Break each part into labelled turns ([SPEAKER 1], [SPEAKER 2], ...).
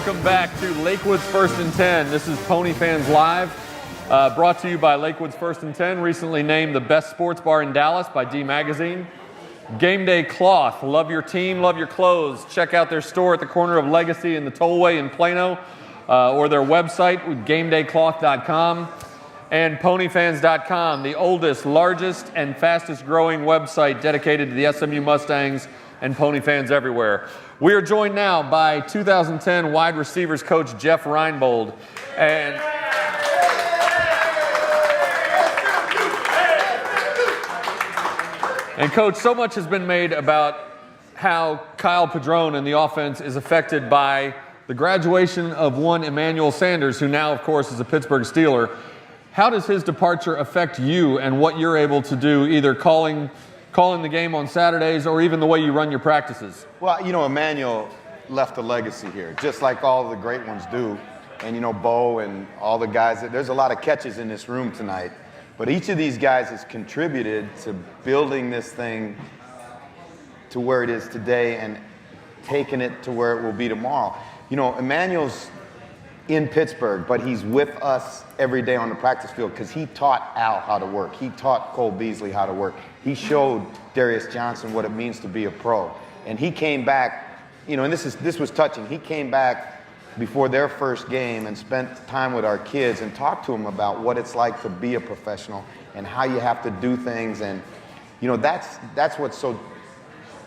[SPEAKER 1] welcome back to Lakewood's First and 10. This is PonyFans Live, brought to you by Lakewood's First and 10, recently named the best sports bar in Dallas by D Magazine. Game Day Cloth, love your team, love your clothes. Check out their store at the corner of Legacy and the Tollway in Plano, or their website with GameDayCloth.com. And PonyFans.com, the oldest, largest, and fastest growing website dedicated to the SMU Mustangs and Pony fans everywhere. We are joined now by 2010 wide receivers coach Jeff Reinebold. And Coach, so much has been made about how Kyle Padron and the offense is affected by the graduation of one Emmanuel Sanders, who now, of course, is a Pittsburgh Steeler. How does his departure affect you and what you're able to do, either calling the game on Saturdays or even the way you run your practices?
[SPEAKER 2] Well, you know, Emmanuel left a legacy here, just like all the great ones do. And, you know, Bo and all the guys, there's a lot of catches in this room tonight. But each of these guys has contributed to building this thing to where it is today and taking it to where it will be tomorrow. You know, Emmanuel's in Pittsburgh, but he's with us every day on the practice field because he taught Al how to work. He taught Cole Beasley how to work. He showed Darius Johnson what it means to be a pro. And he came back, you know, and this was touching. He came back before their first game and spent time with our kids and talked to them about what it's like to be a professional and how you have to do things. And, you know, that's what's so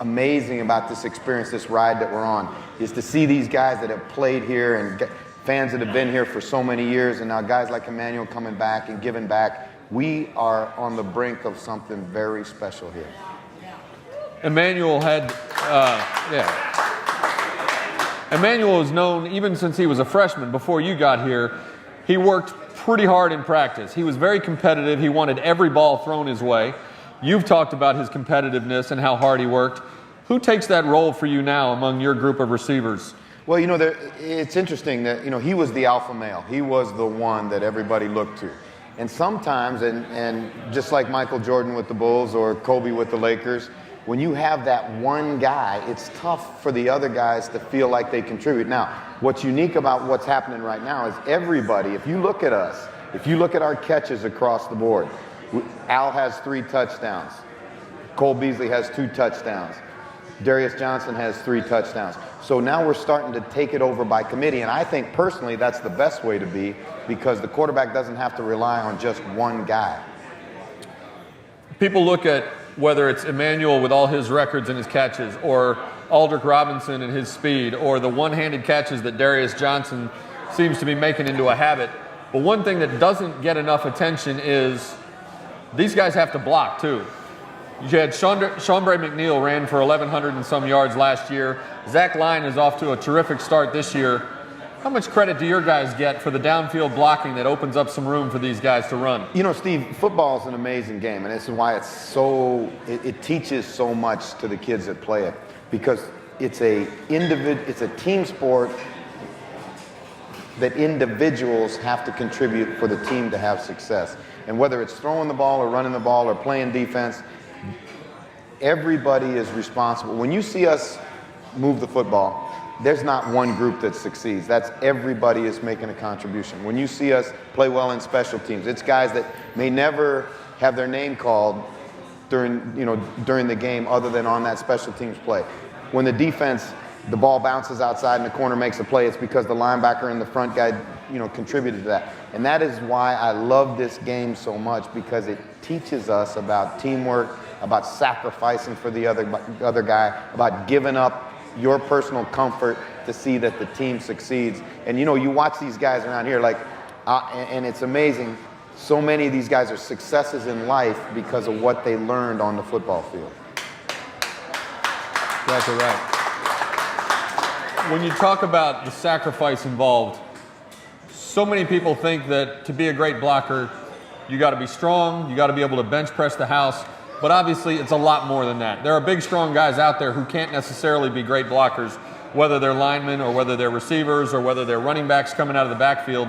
[SPEAKER 2] amazing about this experience, this ride that we're on, is to see these guys that have played here and fans that have been here for so many years, and now guys like Emmanuel coming back and giving back. We are on the brink of something very special here.
[SPEAKER 1] Emmanuel Emmanuel is known even since he was a freshman. Before you got here, he worked pretty hard in practice. He was very competitive. He wanted every ball thrown his way. You've talked about his competitiveness and how hard he worked. Who takes that role for you now among your group of receivers?
[SPEAKER 2] Well, you know, it's interesting that, you know, he was the alpha male. He was the one that everybody looked to. And sometimes, and just like Michael Jordan with the Bulls or Kobe with the Lakers, when you have that one guy, it's tough for the other guys to feel like they contribute. Now, what's unique about what's happening right now is everybody, if you look at us, if you look at our catches across the board, Al has 3 touchdowns. Cole Beasley has 2 touchdowns. Darius Johnson has 3 touchdowns. So now we're starting to take it over by committee, and I think personally that's the best way to be, because the quarterback doesn't have to rely on just one guy.
[SPEAKER 1] People look at whether it's Emmanuel with all his records and his catches, or Aldrick Robinson and his speed, or the one-handed catches that Darius Johnson seems to be making into a habit. But one thing that doesn't get enough attention is these guys have to block too. You had Sean Bray McNeil ran for 1,100 and some yards last year. Zach Line is off to a terrific start this year. How much credit do your guys get for the downfield blocking that opens up some room for these guys to run? You
[SPEAKER 2] know, Steve, football is an amazing game, and this is why it teaches so much to the kids that play it, because it's a team sport that individuals have to contribute for the team to have success. And whether it's throwing the ball or running the ball or playing defense, everybody is responsible. When you see us move the football, there's not one group that succeeds. That's everybody is making a contribution. When you see us play well in special teams, it's guys that may never have their name called during the game other than on that special teams play. When the defense, the ball bounces outside and the corner makes a play, it's because the linebacker and the front guy, contributed to that. And that is why I love this game so much, because it teaches us about teamwork, about sacrificing for the other guy, about giving up your personal comfort to see that the team succeeds. And you watch these guys around here, and it's amazing. So many of these guys are successes in life because of what they learned on the football field.
[SPEAKER 1] Exactly right. When you talk about the sacrifice involved, so many people think that to be a great blocker, you got to be strong, you got to be able to bench press the house. But obviously, it's a lot more than that. There are big, strong guys out there who can't necessarily be great blockers, whether they're linemen or whether they're receivers or whether they're running backs coming out of the backfield.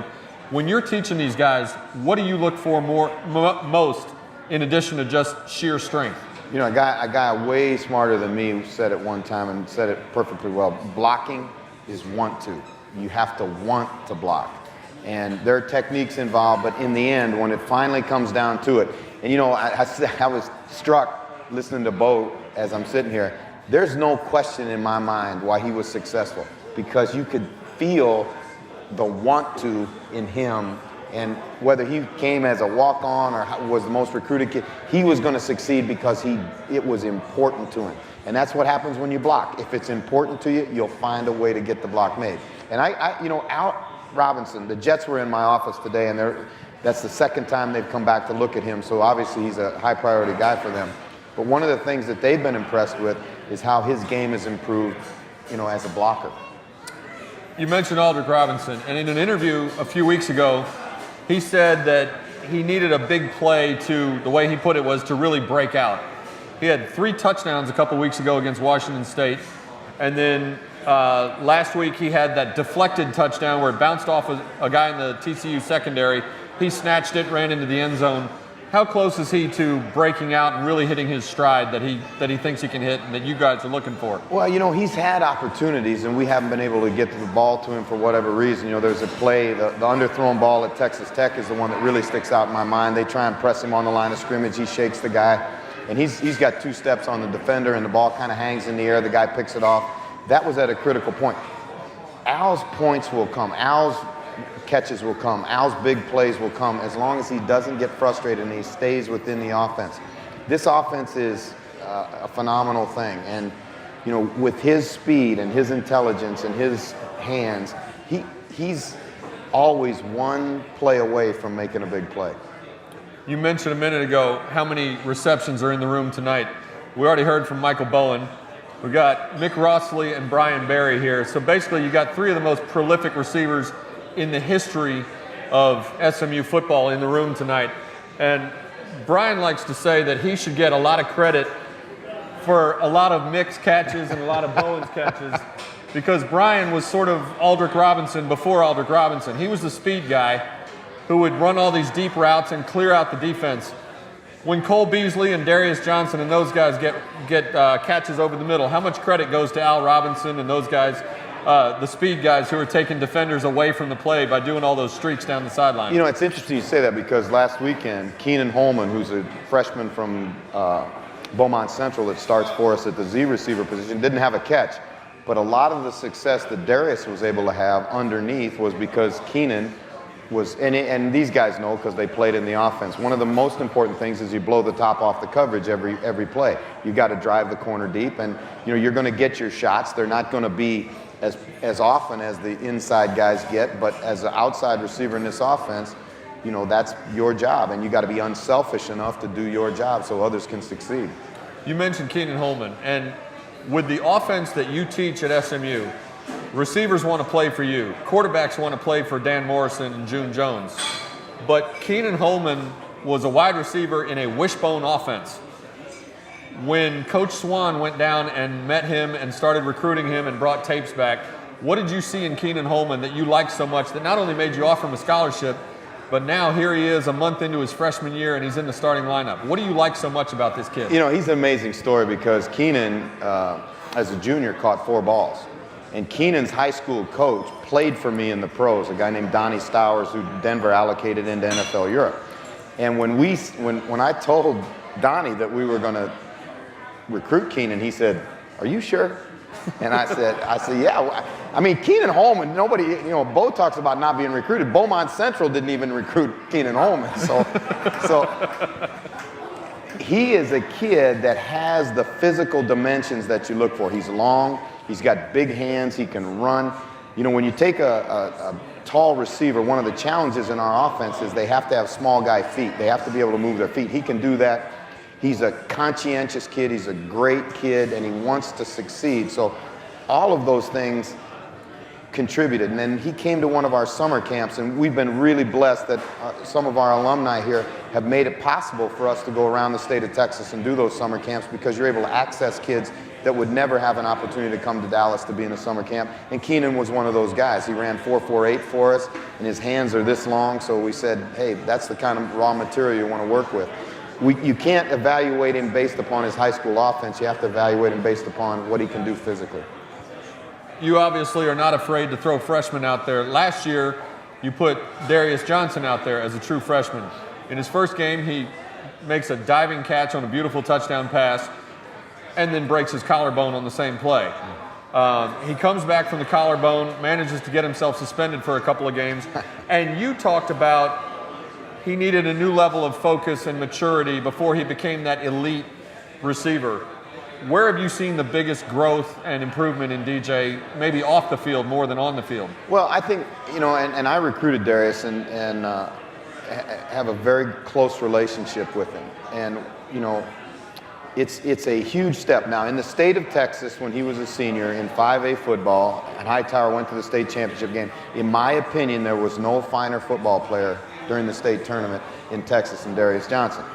[SPEAKER 1] When you're teaching these guys, what do you look for most in addition to just sheer strength?
[SPEAKER 2] A guy way smarter than me said it one time and said it perfectly well. Blocking is want to. You have to want to block. And there are techniques involved, but in the end, when it finally comes down to it, and I was struck listening to Bo as I'm sitting here, there's no question in my mind why he was successful, because you could feel the want to in him, and whether he came as a walk-on or was the most recruited kid, he was going to succeed because it was important to him. And that's what happens when you block. If it's important to you, you'll find a way to get the block made. And Al Robinson, the Jets were in my office today, and that's the second time they've come back to look at him, so obviously he's a high priority guy for them. But one of the things that they've been impressed with is how his game has improved, as a blocker.
[SPEAKER 1] You mentioned Aldrick Robinson, and in an interview a few weeks ago, he said that he needed a big play the way he put it was to really break out. He had 3 touchdowns a couple weeks ago against Washington State, and then last week he had that deflected touchdown where it bounced off a guy in the TCU secondary. He snatched it, ran into the end zone. How close is he to breaking out and really hitting his stride that he thinks he can hit and that you guys are looking for?
[SPEAKER 2] Well, he's had opportunities, and we haven't been able to get the ball to him for whatever reason. There's a play, the underthrown ball at Texas Tech is the one that really sticks out in my mind. They try and press him on the line of scrimmage. He shakes the guy, and he's got 2 steps on the defender, and the ball kind of hangs in the air. The guy picks it off. That was at a critical point. Al's points will come. Al's catches will come. Al's big plays will come as long as he doesn't get frustrated and he stays within the offense. This offense is a phenomenal thing. And, with his speed and his intelligence and his hands, he's always one play away from making a big play.
[SPEAKER 1] You mentioned a minute ago how many receptions are in the room tonight. We already heard from Michael Bowen. We got Mick Rossley and Brian Barry here. So basically, you got 3 of the most prolific receivers in the history of SMU football in the room tonight. And Brian likes to say that he should get a lot of credit for a lot of Mick's catches and a lot of Bowen's catches, because Brian was sort of Aldrick Robinson before Aldrick Robinson. He was the speed guy who would run all these deep routes and clear out the defense. When Cole Beasley and Darius Johnson and those guys get catches over the middle, how much credit goes to Al Robinson and those guys, the speed guys who are taking defenders away from the play by doing all those streaks down the sideline?
[SPEAKER 2] It's interesting you say that, because last weekend, Keenan Holman, who's a freshman from Beaumont Central that starts for us at the Z receiver position, didn't have a catch. But a lot of the success that Darius was able to have underneath was because Keenan was, and these guys know because they played in the offense, one of the most important things is you blow the top off the coverage every play. You got to drive the corner deep, and you're going to get your shots. They're not going to be as often as the inside guys get, but as an outside receiver in this offense, that's your job, and you got to be unselfish enough to do your job so others can succeed.
[SPEAKER 1] You mentioned Keenan Holman, and with the offense that you teach at SMU, receivers want to play for you. Quarterbacks want to play for Dan Morrison and June Jones. But Keenan Holman was a wide receiver in a wishbone offense. When Coach Swan went down and met him and started recruiting him and brought tapes back, what did you see in Keenan Holman that you liked so much that not only made you offer him a scholarship, but now here he is a month into his freshman year and he's in the starting lineup? What do you like so much about this kid?
[SPEAKER 2] He's an amazing story, because Keenan, as a junior, caught 4 balls. And Keenan's high school coach played for me in the pros, a guy named Donnie Stowers, who Denver allocated into NFL Europe. And when I told Donnie that we were going to recruit Keenan, he said, "Are you sure?" And I said, "Yeah." I mean, Keenan Holman, nobody, Bo talks about not being recruited. Beaumont Central didn't even recruit Keenan Holman. So he is a kid that has the physical dimensions that you look for. He's long. He's got big hands. He can run. When you take a tall receiver, one of the challenges in our offense is they have to have small guy feet. They have to be able to move their feet. He can do that. He's a conscientious kid. He's a great kid, and he wants to succeed. So all of those things contributed. And then he came to one of our summer camps, and we've been really blessed that some of our alumni here have made it possible for us to go around the state of Texas and do those summer camps, because you're able to access kids that would never have an opportunity to come to Dallas to be in a summer camp. And Keenan was one of those guys. He ran 4.48 for us, and his hands are this long, so we said, hey, that's the kind of raw material you want to work with. You can't evaluate him based upon his high school offense. You have to evaluate him based upon what he can do physically.
[SPEAKER 1] you obviously are not afraid to throw freshmen out there. Last year, you put Darius Johnson out there as a true freshman. In his first game, he makes a diving catch on a beautiful touchdown pass and then breaks his collarbone on the same play. He comes back from the collarbone, manages to get himself suspended for a couple of games, and you talked about he needed a new level of focus and maturity before he became that elite receiver. Where have you seen the biggest growth and improvement in DJ, maybe off the field more than on the field?
[SPEAKER 2] Well, I think, and I recruited Darius and have a very close relationship with him. And, it's a huge step. Now, in the state of Texas, when he was a senior in 5A football, and Hightower went to the state championship game, in my opinion, there was no finer football player during the state tournament in Texas than Darius Johnson.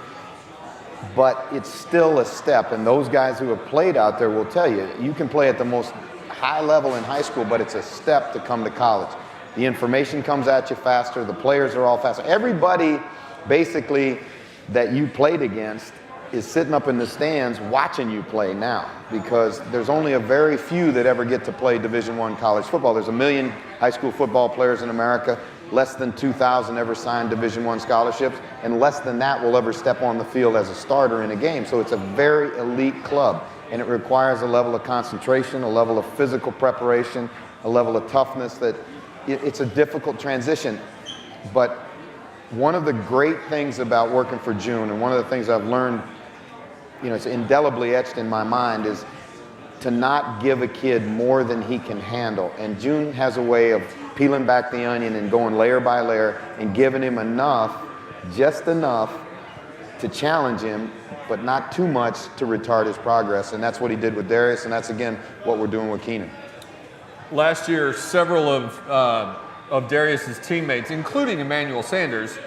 [SPEAKER 2] But it's still a step, and those guys who have played out there will tell you, you can play at the most high level in high school, but it's a step to come to college. The information comes at you faster, the players are all faster. Everybody, basically, that you played against is sitting up in the stands watching you play now, because there's only a very few that ever get to play Division I college football. There's 1 million high school football players in America. Less than 2,000 ever signed Division I scholarships, and less than that will ever step on the field as a starter in a game. So it's a very elite club, and it requires a level of concentration, a level of physical preparation, a level of toughness that it's a difficult transition. But one of the great things about working for June, and one of the things I've learned, it's indelibly etched in my mind, is to not give a kid more than he can handle. And June has a way of peeling back the onion and going layer by layer and giving him enough, just enough, to challenge him, but not too much to retard his progress. And that's what he did with Darius, and that's, again, what we're doing with Keenan.
[SPEAKER 1] Last year, several of Darius's teammates, including Emmanuel Sanders,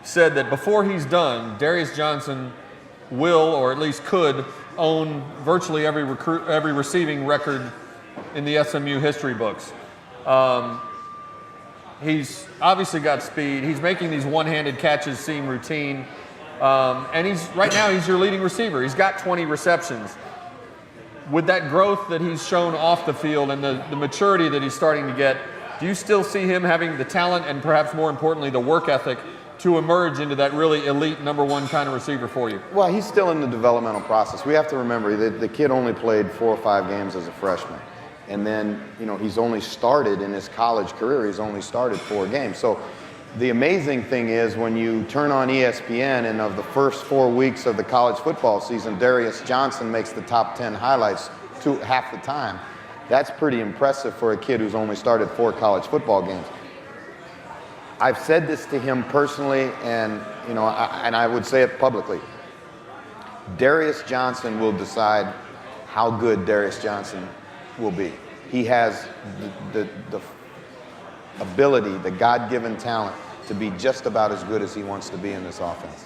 [SPEAKER 1] said that before he's done, Darius Johnson will, or at least could, own virtually every receiving record in the SMU history books. He's obviously got speed. He's making these one-handed catches seem routine. And right now he's your leading receiver. He's got 20 receptions. With that growth that he's shown off the field and the maturity that he's starting to get, do you still see him having the talent and perhaps more importantly the work ethic to emerge into that really elite #1 kind of receiver for you?
[SPEAKER 2] Well, he's still in the developmental process. We have to remember that the kid only played 4 or 5 games as a freshman. And then, he's only started in his college career, he's only started 4 games. So the amazing thing is when you turn on ESPN and of the first 4 weeks of the college football season, Darius Johnson makes the top 10 highlights half the time. That's pretty impressive for a kid who's only started 4 college football games. I've said this to him personally, and I would say it publicly. Darius Johnson will decide how good Darius Johnson will be. He has the ability, the God-given talent to be just about as good as he wants to be in this offense.